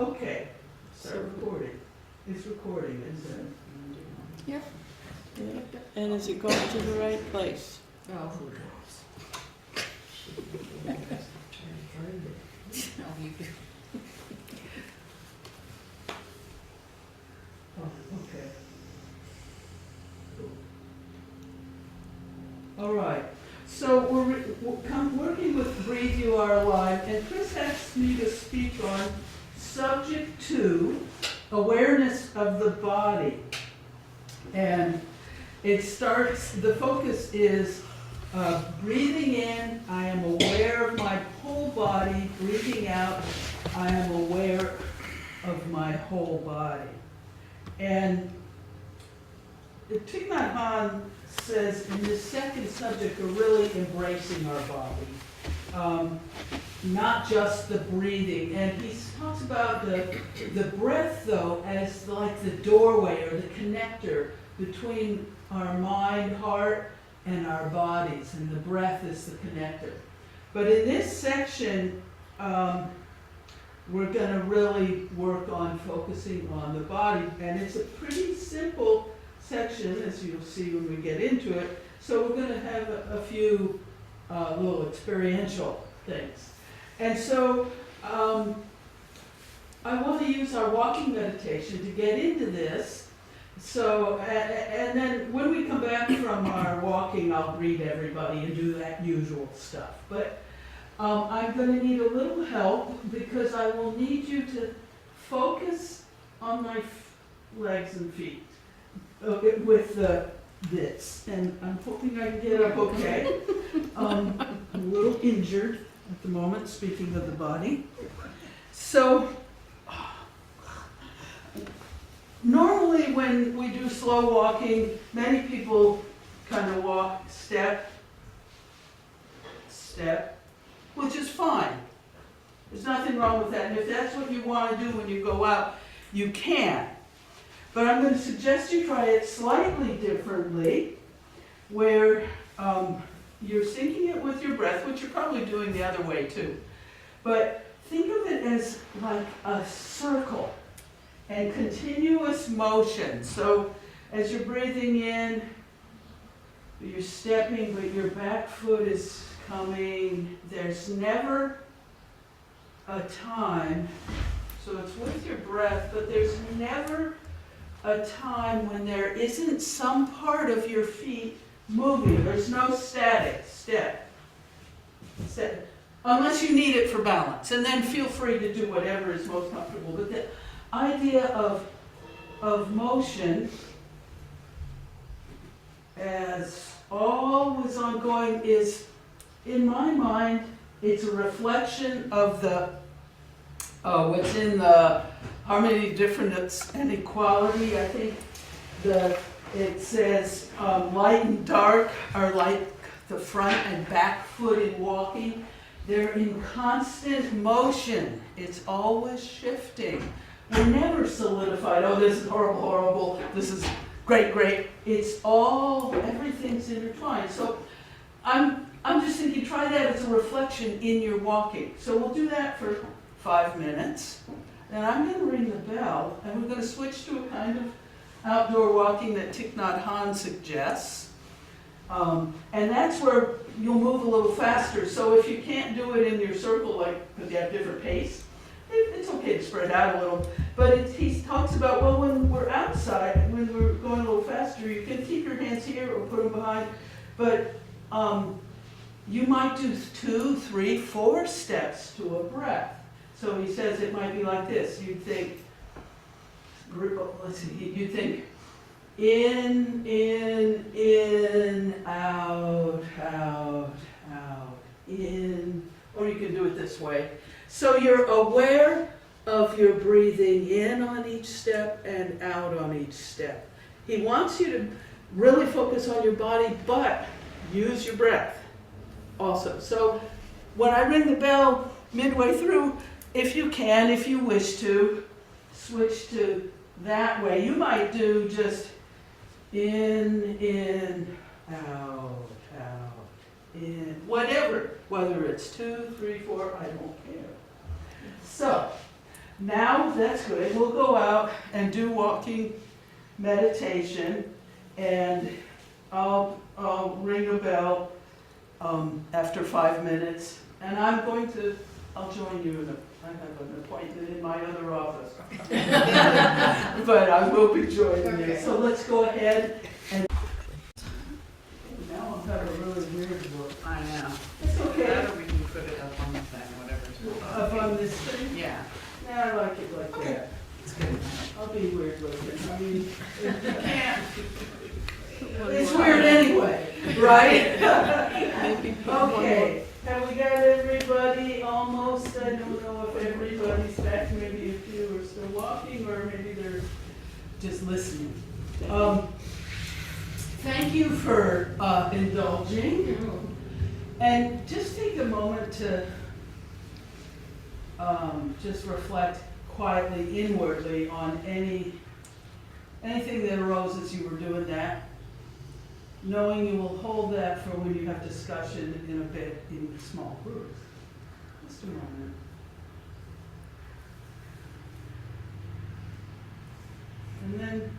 Okay, start recording. It's recording, isn't it? Yep. And is it going to the right place? Oh, who knows? No, you do. Oh, okay. All right, so we're working with Breathe You Are Alive, and Chris asked me to speak on subject 2, awareness of the body. And it starts, the focus is breathing in, I am aware of my whole body. Breathing out, I am aware of my whole body. And Thich Nhat says in this second subject, we're really embracing our body. Not just the breathing. And he talks about the breath, though, as like the doorway or the connector between our mind, heart, and our bodies. And the breath is the connector. But in this section, we're going to really work on focusing on the body. And it's a pretty simple section, as you'll see when we get into it. So we're going to have a few little experiential things. And so I want to use our walking meditation to get into this. So, and then when we come back from our walking, I'll greet everybody and do that usual stuff. But I'm going to need a little help because I will need you to focus on my legs and feet with this. And I'm hoping I can get up okay. I'm a little injured at the moment, speaking of the body. So, normally when we do slow walking, many people kind of walk step, step, which is fine. There's nothing wrong with that. And if that's what you want to do when you go out, you can. But I'm going to suggest you try it slightly differently, where you're syncing it with your breath, which you're probably doing the other way too. But think of it as like a circle and continuous motion. So as you're breathing in, you're stepping, but your back foot is coming. There's never a time, so it's with your breath, but there's never a time when there isn't some part of your feet moving. There's no static step. Unless you need it for balance. And then feel free to do whatever is most comfortable. But the idea of motion as always ongoing is, in my mind, it's a reflection of the what's in the harmony, difference, and equality. I think it says light and dark are like the front and back foot in walking. They're in constant motion. It's always shifting. We're never solidified. Oh, this is horrible, horrible. This is great, great. It's all, everything's intertwined. So I'm just thinking, try that as a reflection in your walking. So we'll do that for 5 minutes. Then I'm going to ring the bell, and we're going to switch to a kind of outdoor walking that Thich Nhat suggests. And that's where you'll move a little faster. So if you can't do it in your circle, like because you have different pace, it's okay to spread out a little. But he talks about, well, when we're outside, when we're going a little faster, you can keep your hands here or put them behind. But you might do 2, 3, 4 steps to a breath. So he says it might be like this. You'd think, let's see, you think in, out, in, or you can do it this way. So you're aware of your breathing in on each step and out on each step. He wants you to really focus on your body, but use your breath also. So when I ring the bell midway through, if you can, if you wish to, switch to that way. You might do just in, out, in, whatever, whether it's 2, 3, 4, I don't care. So Now, that's good. We'll go out and do walking meditation, and I'll ring a bell after 5 minutes, and I'll join you I have an appointment in my other office. But I will be joining you, so let's go ahead and. Now I'm having a really weird look. I know. It's okay. Or we can put it up on the thing, whatever. Up on this thing? Yeah, Yeah, I like it like that. it's good. I'll be weird looking. I mean, you can't. One It's more. weird anyway, right? Maybe put one more. Okay, have we got everybody almost? I don't know if everybody's back. Maybe a few are still walking, or maybe they're just listening. Thank you for indulging. And just take a moment to just reflect quietly, inwardly on anything that arose as you were doing that, knowing you will hold that for when you have discussion in a bit in small groups. Just a moment. And then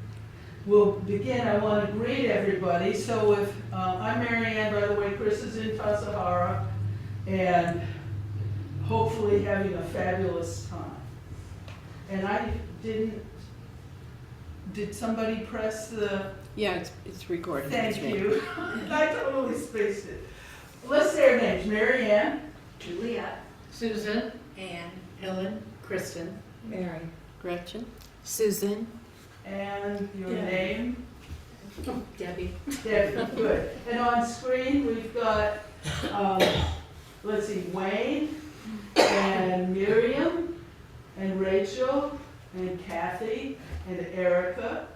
we'll begin. I want to greet everybody. So if I'm Mary Ann, by the way, Chris is in Tasahara, and hopefully having a fabulous time. And I did somebody press the, Yeah, it's recorded. thank It's me. you. I totally spaced it. Let's say our names. Mary Ann, Juliet, Susan? Anne, Ellen, Kristen, Mary, Gretchen? Susan, and your Yeah. name. Debbie. Debbie, good. And on screen, we've got, let's see, Wayne, and Miriam, and Rachel, and Kathy, and Erica,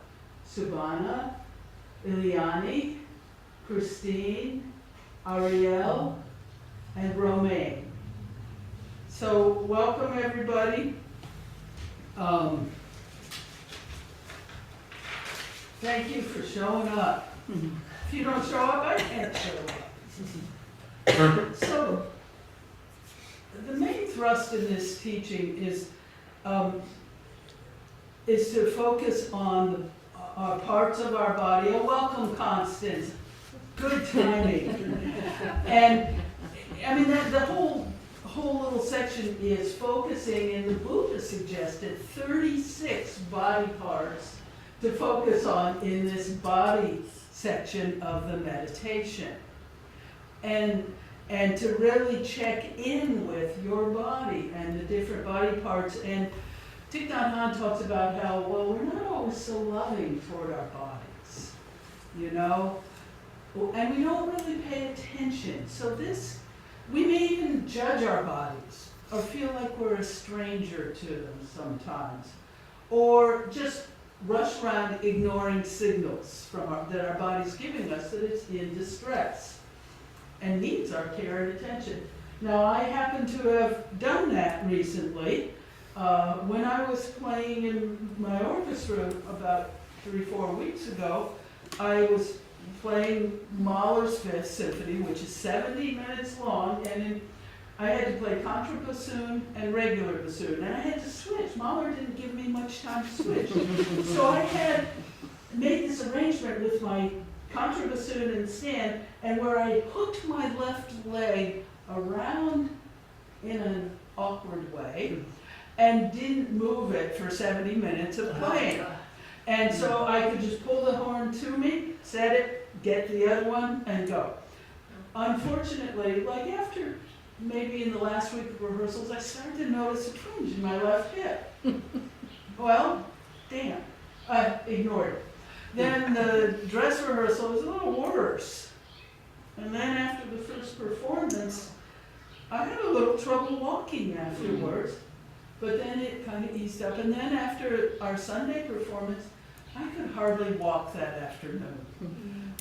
Subhana, Ileani, Christine, Ariel, and Romaine. So welcome, everybody. Thank you for showing up. If you don't show up, I can't show up. So, the main thrust in this teaching is to focus on parts of our body. Oh, welcome, Constance. Good timing. And I mean, the whole little section is focusing, and the Buddha suggested 36 body parts to focus on in this body section of the meditation. And to really check in with your body and the different body parts. And Thich Nhat talks about how, well, we're not always so loving toward our bodies, you know? And we don't really pay attention. So we may even judge our bodies or feel like we're a stranger to them sometimes. Or just rush around ignoring signals that our body's giving us that it's in distress and needs our care and attention. Now, I happen to have done that recently. When I was playing in my orchestra about 3-4 weeks ago, I was playing Mahler's Fifth Symphony, which is 70 minutes long, and I had to play contrabassoon and regular bassoon, and I had to switch. Mahler didn't give me much time to switch. So I had made this arrangement with my contrabassoon and stand, and where I hooked my left leg around in an awkward way and didn't move it for 70 minutes of playing. And so I could just pull the horn to me, set it, get the other one, and go. Unfortunately, like after maybe in the last week of rehearsals, I started to notice a twinge in my left hip. Well, damn, I ignored it. Then the dress rehearsal was a little worse. And then after the first performance, I had a little trouble walking afterwards, but then it kind of eased up. And then after our Sunday performance, I could hardly walk that afternoon.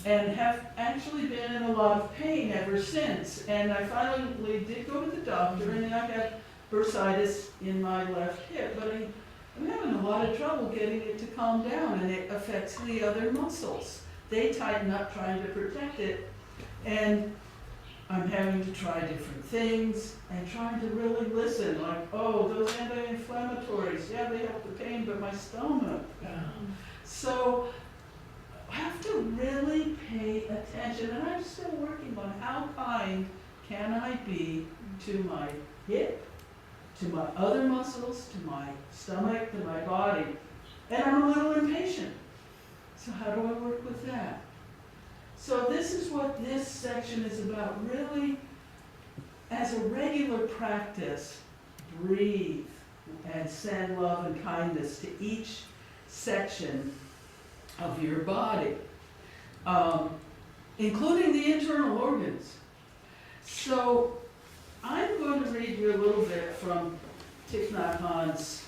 And have actually been in a lot of pain ever since. And I finally did go to the doctor, and I got bursitis in my left hip, but I'm having a lot of trouble getting it to calm down, and it affects the other muscles. They tighten up trying to protect it. And I'm having to try different things and trying to really listen, like, oh, those anti-inflammatories, yeah, they help the pain, but my stomach. So I have to really pay attention, and I'm still working on how kind can I be to my hip, to my other muscles, to my stomach, to my body. And I'm a little impatient. So how do I work with that? So this is what this section is about. Really, as a regular practice, breathe and send love and kindness to each section of your body, including the internal organs. So I'm going to read you a little bit from Thich Nhat Hanh's,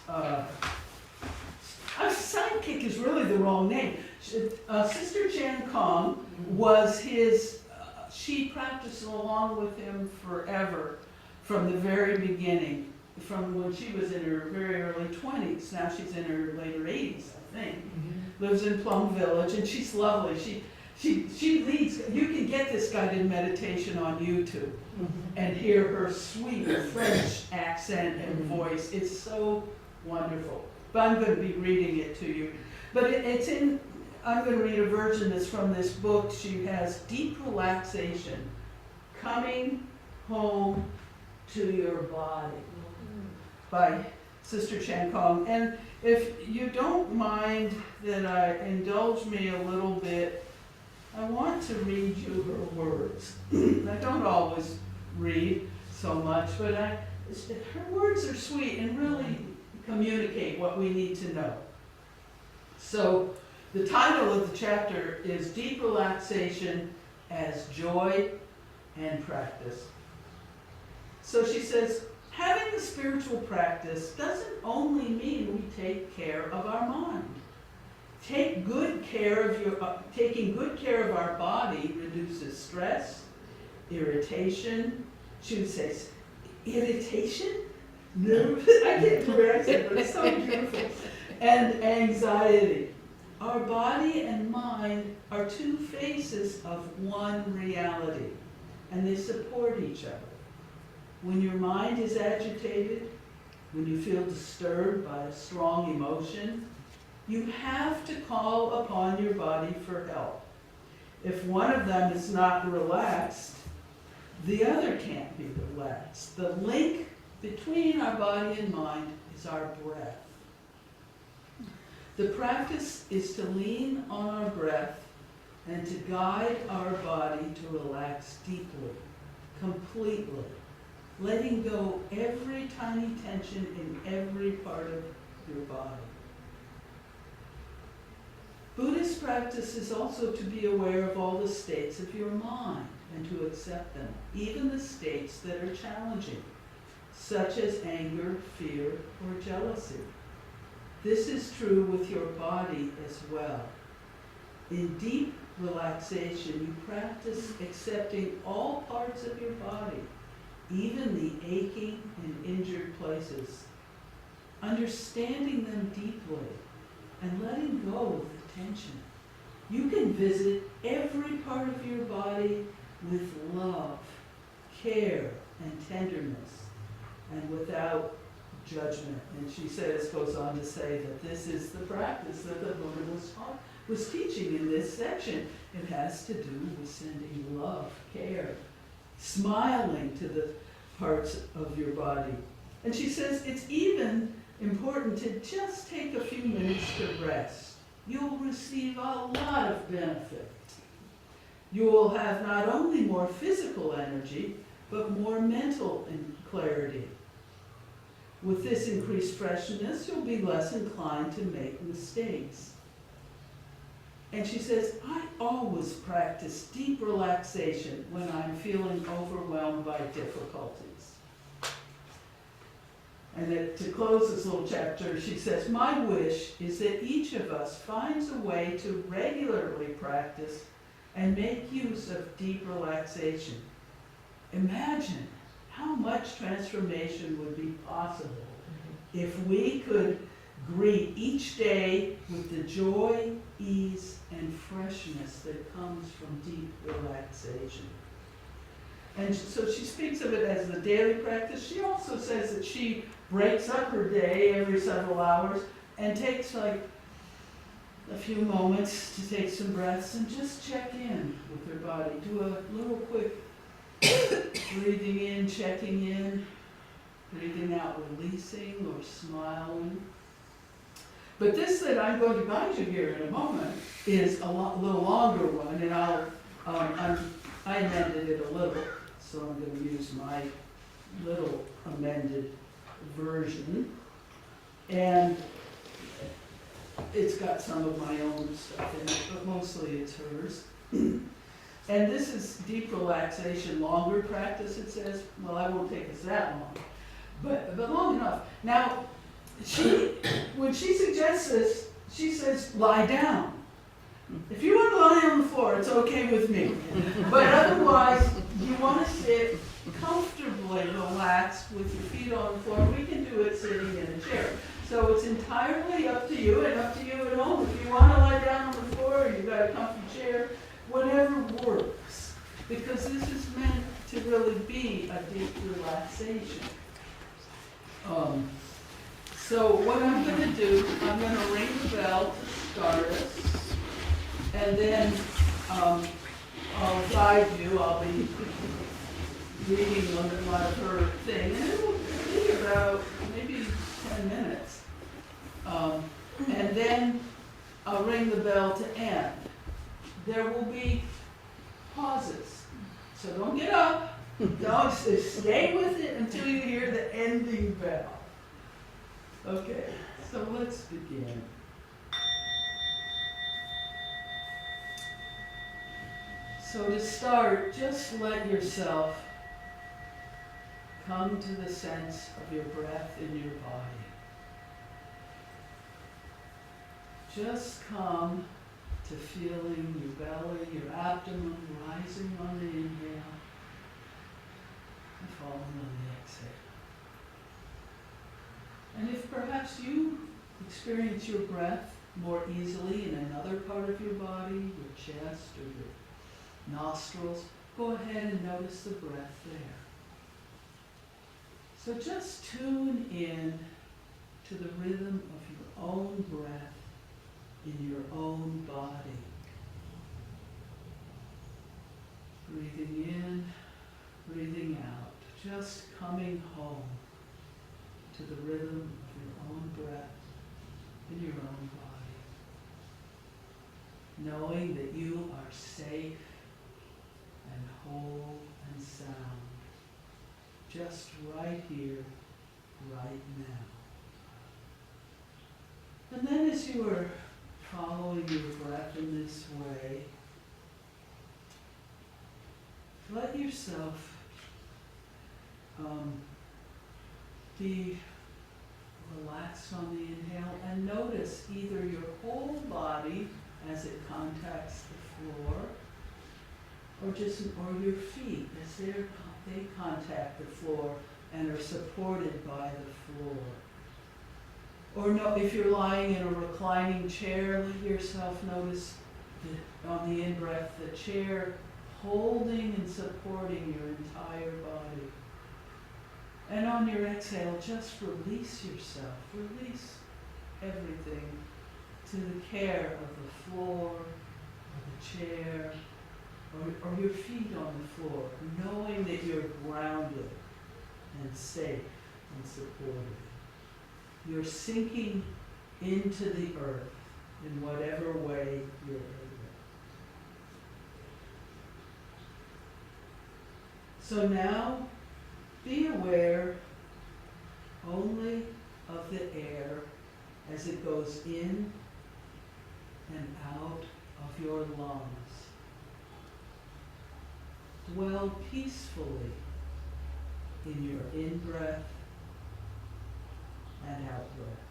sidekick is really the wrong name. Sister Chan Kong was his, she practiced along with him forever from the very beginning, from when she was in her very early 20s. Now she's in her later 80s, I think. Lives in Plum Village, and she's lovely. She leads, you can get this guided meditation on YouTube and hear her sweet French accent and voice. It's so wonderful. But I'm going to be reading it to you. But I'm going to read a version that's from this book. She has Deep Relaxation, Coming Home to Your Body by Sister Chan Kong. And if you don't mind that I indulge me a little bit, I want to read you her words. I don't always read so much, but her words are sweet and really communicate what we need to know. So the title of the chapter is Deep Relaxation as Joy and Practice. So she says, having a spiritual practice doesn't only mean we take care of our mind. Taking good care of our body reduces stress, irritation, she would say, irritation? Nerve, I can't pronounce it, but it's so beautiful. And anxiety. Our body and mind are two faces of one reality, and they support each other. When your mind is agitated, when you feel disturbed by a strong emotion, you have to call upon your body for help. If one of them is not relaxed, the other can't be relaxed. The link between our body and mind is our breath. The practice is to lean on our breath and to guide our body to relax deeply, completely, letting go every tiny tension in every part of your body. Buddhist practice is also to be aware of all the states of your mind and to accept them, even the states that are challenging, such as anger, fear, or jealousy. This is true with your body as well. In deep relaxation, you practice accepting all parts of your body, even the aching and injured places, understanding them deeply and letting go of the tension. You can visit every part of your body with love, care, and tenderness, and without judgment. And she goes on to say that this is the practice that the Buddha was teaching in this section. It has to do with sending love, care, smiling to the parts of your body. And she says it's even important to just take a few minutes to rest. You'll receive a lot of benefit. You will have not only more physical energy, but more mental clarity. With this increased freshness, you'll be less inclined to make mistakes. And she says, I always practice deep relaxation when I'm feeling overwhelmed by difficulties. And to close this little chapter, she says, my wish is that each of us finds a way to regularly practice and make use of deep relaxation. Imagine how much transformation would be possible if we could greet each day with the joy, ease, and freshness that comes from deep relaxation. And so she speaks of it as the daily practice. She also says that she breaks up her day every several hours and takes like a few moments to take some breaths and just check in with her body. Do a little quick breathing in, checking in, breathing out, releasing or smiling. But this that I'm going to guide you here in a moment is a little longer one, and I amended it a little, so I'm going to use my little amended version. And it's got some of my own stuff in it, but mostly it's hers. And this is deep relaxation, longer practice, it says. Well, I won't take us that long, but long enough. Now, when she suggests this, she says, lie down. If you want to lie on the floor, it's okay with me. But otherwise, you want to sit comfortably relaxed with your feet on the floor. We can do it sitting in a chair. So it's entirely up to you and up to you at home. If you want to lie down on the floor or you've got a comfy chair, whatever works. Because this is meant to really be a deep relaxation. So what I'm going to do, I'm going to ring the bell to start us. And then I'll guide you. I'll be reading a lot of her thing. And it will be about maybe 10 minutes. And then I'll ring the bell to end. There will be pauses. So don't get up. Don't stay with it until you hear the ending bell. Okay, so let's begin. So to start, just let yourself come to the sense of your breath in your body. Just come to feeling your belly, your abdomen rising on the inhale and falling on the exhale. And if perhaps you experience your breath more easily in another part of your body, your chest or your nostrils, go ahead and notice the breath there. So just tune in to the rhythm of your own breath in your own body. Breathing in, breathing out, just coming home to the rhythm of your own breath in your own body. Knowing that you are safe and whole and sound, just right here, right now. And then as you are following your breath in this way, let yourself be relaxed on the inhale and notice either your whole body as it contacts the floor, or your feet as they contact the floor and are supported by the floor. Or no, if you're lying in a reclining chair, let yourself notice on the in-breath the chair holding and supporting your entire body. And on your exhale, just release yourself. Release everything to the care of the floor, or the chair, or your feet on the floor, knowing that you're grounded and safe and supported. You're sinking into the earth in whatever way you're able. So now, be aware only of the air as it goes in and out of your lungs. Dwell peacefully in your in-breath and out-breath.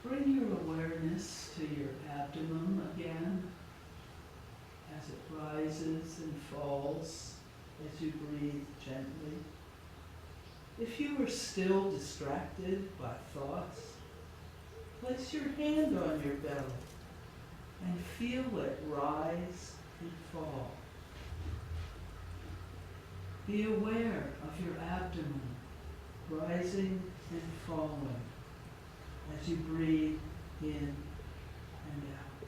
Bring your awareness to your abdomen again as it rises and falls as you breathe gently. If you are still distracted by thoughts, Place your hand on your belly and feel it rise and fall. Be aware of your abdomen rising and falling as you breathe in and out.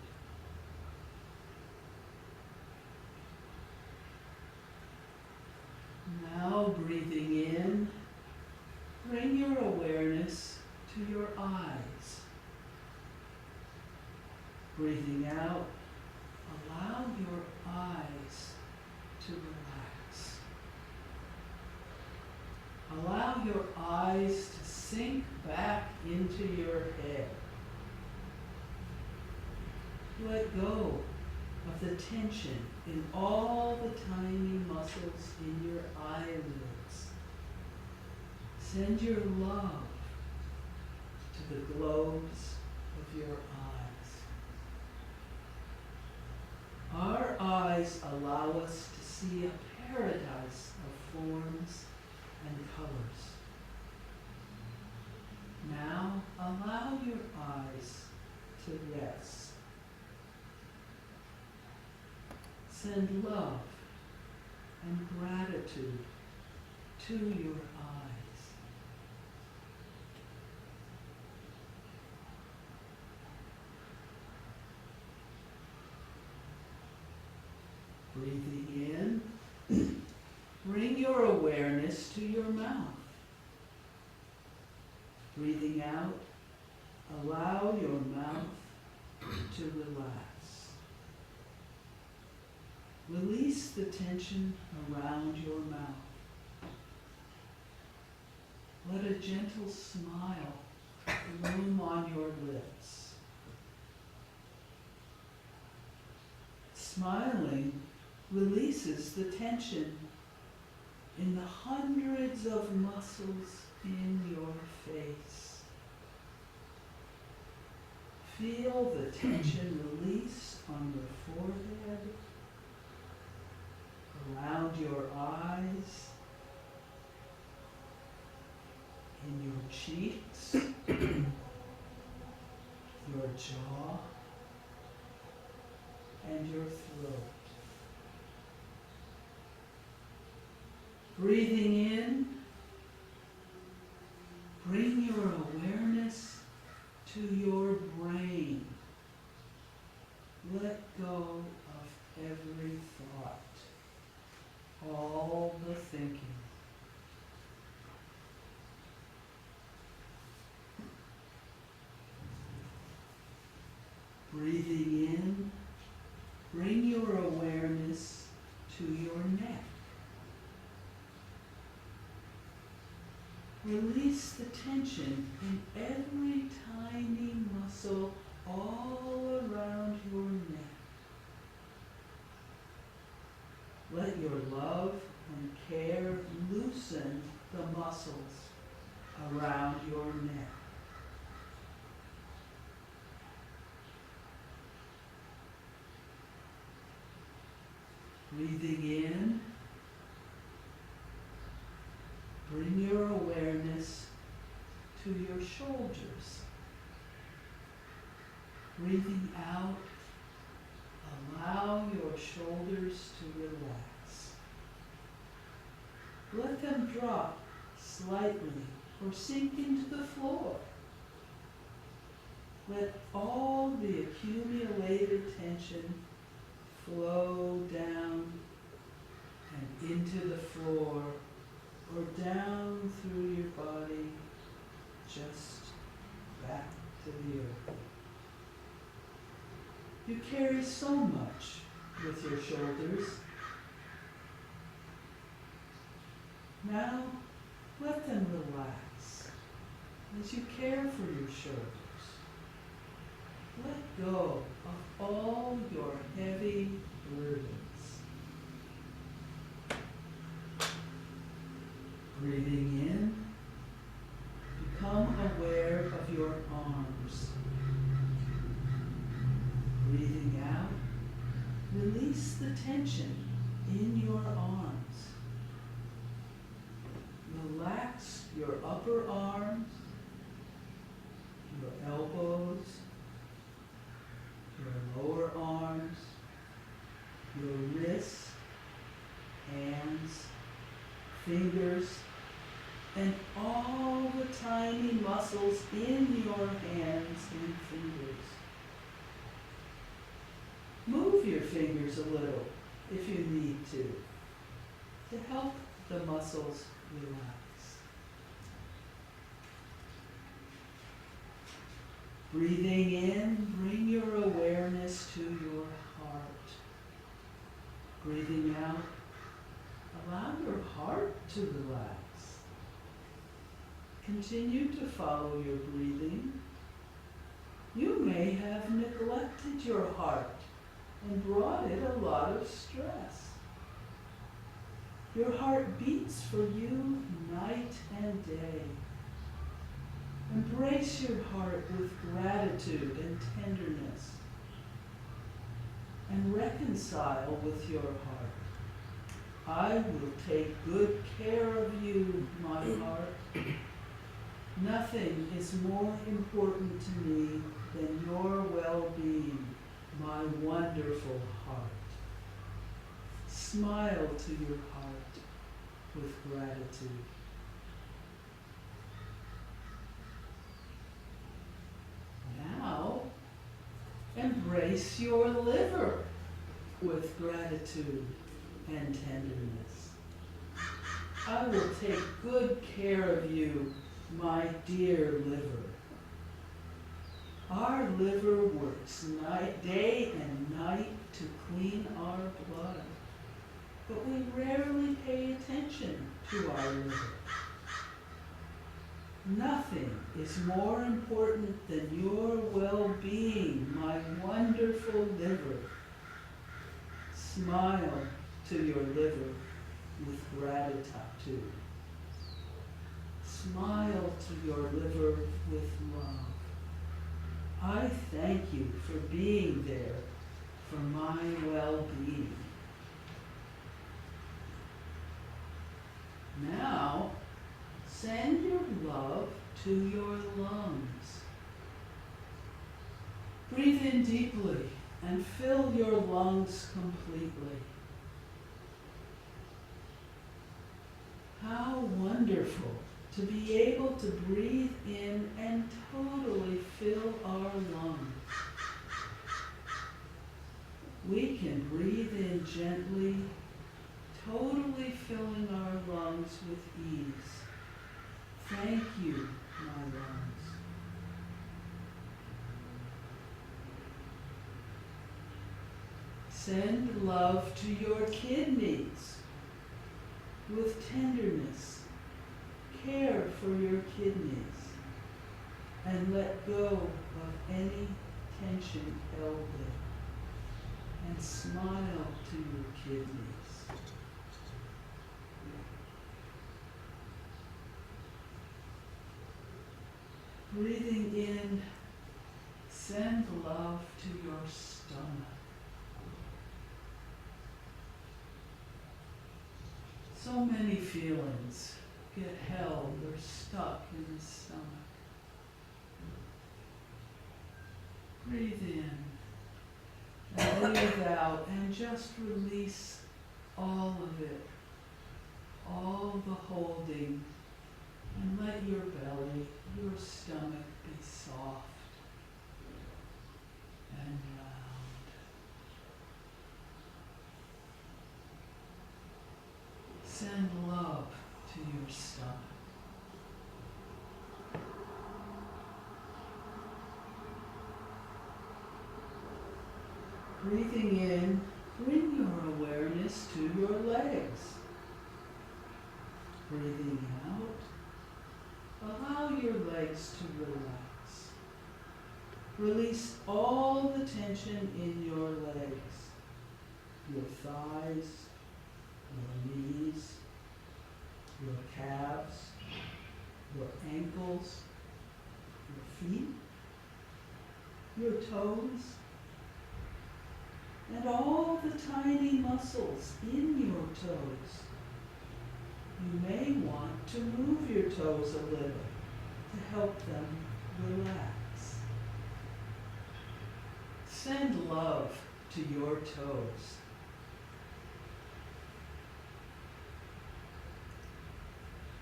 Now breathing in, bring your awareness to your eyes. Breathing out, allow your eyes to relax. Allow your eyes to sink back into your head. Let go of the tension in all the tiny muscles in your eyelids. Send your love to the globes of your eyes. Our eyes allow us to see a paradise of forms and colors. Now allow your eyes to rest. Send love and gratitude to your eyes. Breathing in, bring your awareness to your mouth. Breathing out, allow your mouth to relax. Release the tension around your mouth. Let a gentle smile bloom on your lips. Smiling releases the tension in the hundreds of muscles in your face. Feel the tension release on your forehead, around your eyes, in your cheeks, your jaw, and your throat. Breathing in, bring your awareness to your brain. Let go of every thought, all the thinking. Breathing in, bring your awareness to your neck. Release the tension in every tiny muscle all around your neck. Let your love and care loosen the muscles around your neck. Breathing in, bring your awareness to your shoulders. Breathing out, allow your shoulders to relax. Let them drop slightly or sink into the floor. Let all the accumulated tension flow down and into the floor or down through your body, just back to the earth. You carry so much with your shoulders. Now, let them relax as you care for your shoulders. Let go of all your heavy burdens. Breathing in, become aware of your arms. Breathing out, release the tension in your arms. Relax your upper arms, your elbows, fingers, and all the tiny muscles in your hands and fingers. Move your fingers a little if you need to help the muscles relax. Breathing in, bring your awareness to your heart. Breathing out, allow your heart to relax. Continue to follow your breathing. You may have neglected your heart and brought it a lot of stress. Your heart beats for you night and day. Embrace your heart with gratitude and tenderness, and reconcile with your heart. I will take good care of you, my heart. Nothing is more important to me than your well-being, my wonderful heart. Smile to your heart with gratitude. Now, embrace your liver with gratitude and tenderness. I will take good care of you, my dear liver. Our liver works day and night to clean our blood, but we rarely pay attention to our liver. Nothing is more important than your well-being, my wonderful liver. Smile to your liver with gratitude. Smile to your liver with love. I thank you for being there for my well-being. Now, send your love to your lungs. Breathe in deeply and fill your lungs completely. How wonderful to be able to breathe in and totally fill our lungs. We can breathe in gently, totally filling our lungs with ease. Thank you, my lungs. Send love to your kidneys with tenderness. Care for your kidneys and let go of any tension held there. And smile to your kidneys. Breathing in, send love to your stomach. So many feelings get held or stuck in the stomach. Breathe in and breathe out and just release all of it, all the holding, and let your belly, your stomach be soft and round. Send love to your stomach. Breathing in, bring your awareness to your legs. Breathing out, allow your legs to relax. Release all the tension in your legs, your thighs, your knees, your calves, your ankles, your feet, your toes, and all the tiny muscles in your toes. You may want to move your toes a little to help them relax. Send love to your toes.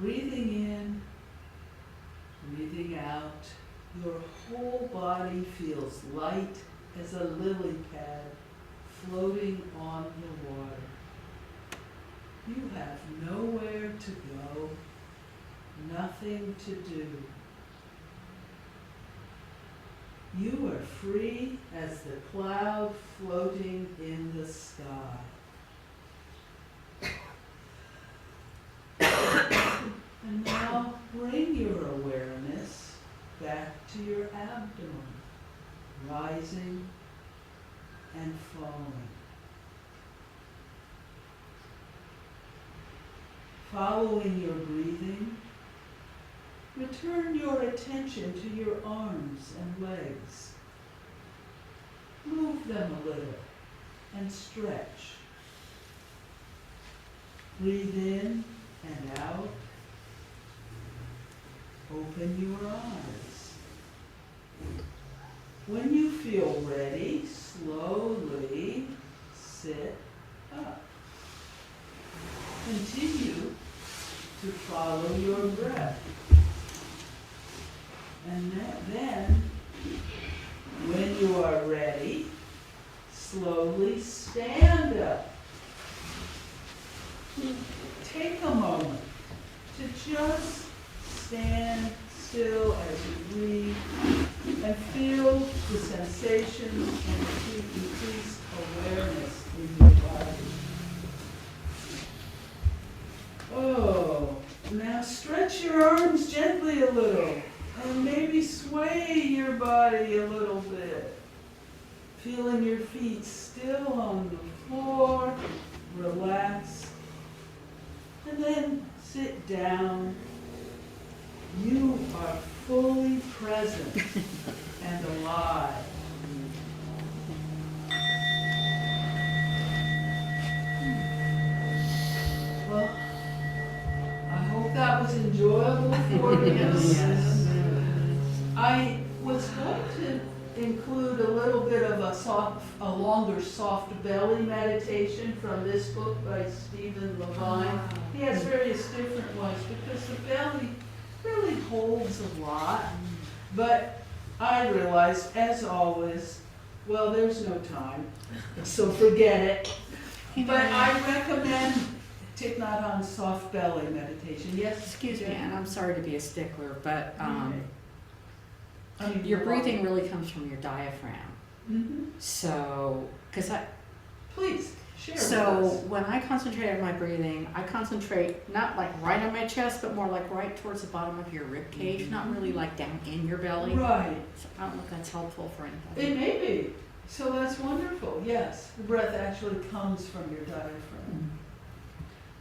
breathing in, breathing out, your whole body feels light as a lily pad floating on the water. You have nowhere to go, nothing to do. You are free as the cloud floating in the sky. And now bring your awareness back to your abdomen, rising and falling. Following your breathing, return your attention to your arms and legs. Move them a little and stretch. Breathe in and out. Open your eyes. When you feel ready, slowly sit up. Continue to follow your breath. And then, when you are ready, slowly stand up. Take a moment to just stand still as you breathe and feel the sensations and increased awareness in your body. Oh, now stretch your arms gently a little and maybe sway your body a little bit. Feeling your feet still on the floor, relax, and then sit down. You are fully present and alive. Well, I hope that was enjoyable for you. Yes. I was going to include a little bit of a longer soft belly meditation from this book by Stephen Levine. He has various different ones because the belly really holds a lot. But I realized, as always, well, there's no time, so forget it. But I recommend Thich Nhat Hanh's soft belly meditation. Yes? Excuse me, Jen? and I'm sorry to be a stickler, but I mean, your breathing really comes from your diaphragm. Mm-hmm. So, Please, share with so us. when I concentrate on my breathing, I concentrate not like right on my chest, but more like right towards the bottom of your rib cage, not really like down in your belly. Right. So I don't know if that's helpful for anybody. It may be. So that's wonderful. Yes, the breath actually comes from your diaphragm.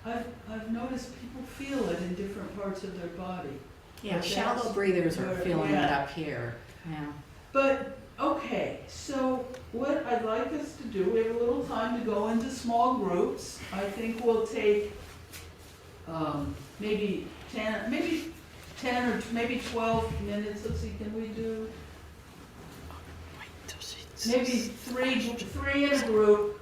I've noticed people feel it in different parts of their body. Yeah, But shallow that's breathers are where- feeling it yeah. up here. Yeah. But, okay, so what I'd like us to do, we have a little time to go into small groups. I think we'll take maybe 10 or maybe 12 minutes. Let's see, can we do maybe three in a group?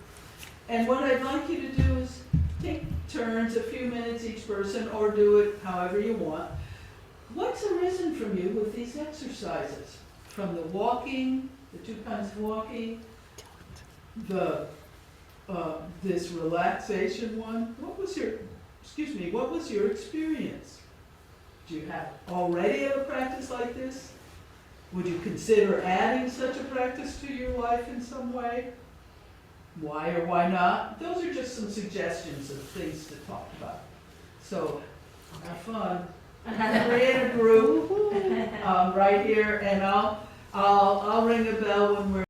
And what I'd like you to do is take turns, a few minutes each person, or do it however you want. What's arisen from you with these exercises? From the walking, the 2 kinds of walking, the this relaxation one. What was your experience? Do you already have a practice like this? Would you consider adding such a practice to your life in some way? Why or why not? Those are just some suggestions of things to talk about. So, have fun. Create a group right here, and I'll ring a bell when we're